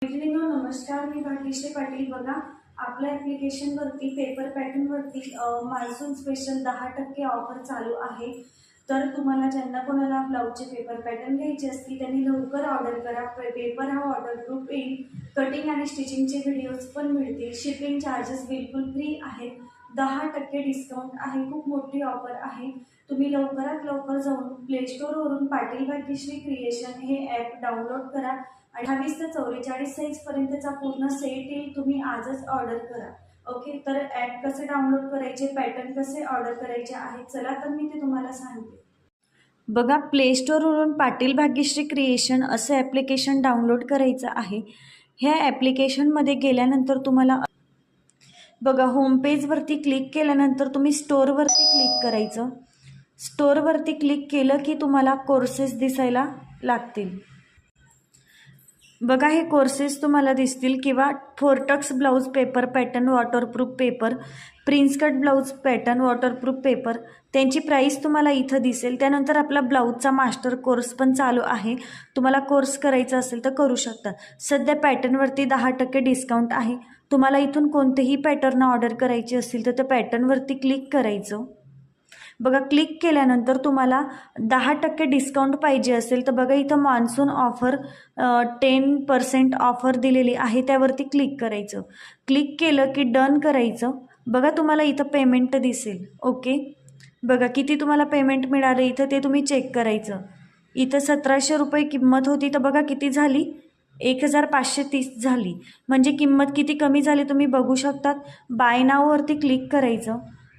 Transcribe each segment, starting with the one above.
मैत्रिणींनो नमस्कार, मी भाग्यश्री पाटील. बघा, आपल्या ॲप्लिकेशनवरती पेपर पॅटर्नवरती मान्सून स्पेशल 10% ऑफर चालू आहे. तर तुम्हाला ज्यांना कोणाला ब्लाऊजचे पेपर पॅटर्न घ्यायचे असतील त्यांनी लवकर ऑर्डर करा. पेपर हा वॉटरप्रूफ येईल. कटिंग आणि स्टिचिंगचे व्हिडिओज पण मिळतील. शिपिंग चार्जेस बिलकुल फ्री आहेत. 10% डिस्काउंट आहे. खूप मोठी ऑफर आहे. तुम्ही लवकरात लवकर जाऊन प्ले स्टोअरवरून पाटील भाग्यश्री क्रिएशन हे ॲप डाउनलोड करा. 28 ते 44 साईजपर्यंतचा पूर्ण सेट येईल. तुम्ही आजच ऑर्डर करा. ओके, तर ॲप कसे डाउनलोड करायचे, पॅटर्न कसे ऑर्डर करायचे आहेत, चला तर मी ते तुम्हाला सांगते. बघा, प्ले स्टोअरवरून पाटील भाग्यश्री क्रिएशन असं ॲप्लिकेशन डाउनलोड करायचं आहे. ह्या ॲप्लिकेशनमध्ये गेल्यानंतर तुम्हाला बघा, होमपेजवरती क्लिक केल्यानंतर तुम्ही स्टोअरवरती क्लिक करायचं. स्टोअरवरती क्लिक केलं की तुम्हाला कोर्सेस दिसायला लागतील. बघा, हे कोर्सेस तुम्हाला दिसतील किंवा फोरटक्स blouse paper pattern waterproof paper, prince cut blouse pattern waterproof paper, त्यांची प्राईस तुम्हाला इथं दिसेल. त्यानंतर आपला ब्लाऊजचा मास्टर कोर्स पण चालू आहे. तुम्हाला कोर्स करायचा असेल तर करू शकता. सध्या पॅटर्नवरती 10% डिस्काउंट आहे. तुम्हाला इथून कोणतेही पॅटर्न ऑर्डर करायचे असतील तर त्या पॅटर्नवरती क्लिक करायचं. बघा, क्लिक केल्यानंतर तुम्हाला 10% डिस्काउंट पाहिजे असेल तर बघा, इथं मान्सून ऑफर 10% ऑफर दिलेली आहे, त्यावरती क्लिक करायचं. क्लिक केलं की डन करायचं. बघा, तुम्हाला इथं पेमेंट दिसेल. ओके, बघा किती तुम्हाला पेमेंट मिळालं इथं ते तुम्ही चेक करायचं. इथं 1700 रुपये किंमत होती, तर बघा किती झाली, 1530 झाली. म्हणजे किंमत किती कमी झाली तुम्ही बघू शकतात. बाय नाववरती क्लिक करायचं.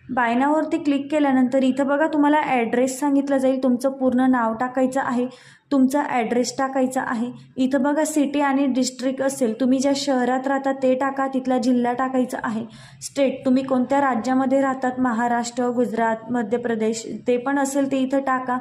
बाय नाववरती क्लिक केल्यानंतर इथं बघा तुम्हाला ॲड्रेस सांगितलं जाईल. तुमचं पूर्ण नाव टाकायचं आहे, तुमचा ॲड्रेस टाकायचा आहे. इथं बघा सिटी आणि डिस्ट्रिक्ट असेल, तुम्ही ज्या शहरात राहता ते टाका, तिथला जिल्हा टाकायचा आहे. स्टेट तुम्ही कोणत्या राज्यामध्ये राहतात, महाराष्ट्र, गुजरात, मध्य प्रदेश, ते पण असेल ते इथं टाका.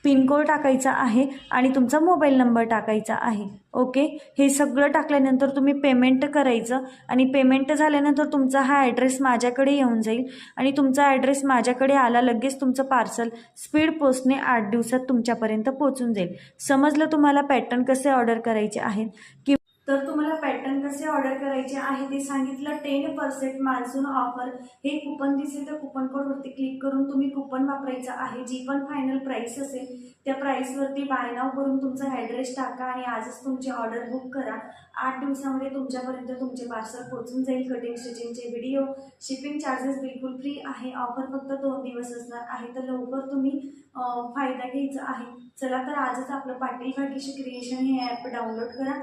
पिनकोड टाकायचा आहे आणि तुमचा मोबाईल नंबर टाकायचा आहे. ओके, हे सगळं टाकल्यानंतर तुम्ही पेमेंट करायचं आणि पेमेंट झाल्यानंतर तुमचा हा ॲड्रेस माझ्याकडे येऊन जाईल आणि तुमचा ॲड्रेस माझ्याकडे आला लगेच तुमचं पार्सल स्पीड पोस्टने 8 दिवसात तुमच्यापर्यंत पोहोचून जाईल. समजलं तुम्हाला पॅटर्न कसे ऑर्डर करायचे आहेत की तर तुम्हाला पॅटर्न कसे ऑर्डर करायचे आहे ते सांगितलं. 10% मान्सून ऑफर हे कुपन दिसेल तर कुपन कोडवरती क्लिक करून तुम्ही कुपन वापरायचं आहे. जी पण फायनल प्राईस असेल त्या प्राईसवरती बाय नाव करून तुमचा ॲड्रेस टाका आणि आजच तुमची ऑर्डर बुक करा. 8 दिवसामध्ये तुमच्यापर्यंत तुमचे पार्सल पोहोचून जाईल. कटिंग स्टिचिंगचे व्हिडिओ, शिपिंग चार्जेस बिलकुल फ्री आहे. ऑफर फक्त 2 दिवस असणार आहे, तर लवकर तुम्ही फायदा घ्यायचा आहे. चला तर आजच आपलं पाटील भाग्यश्री क्रिएशन हे ॲप डाउनलोड करा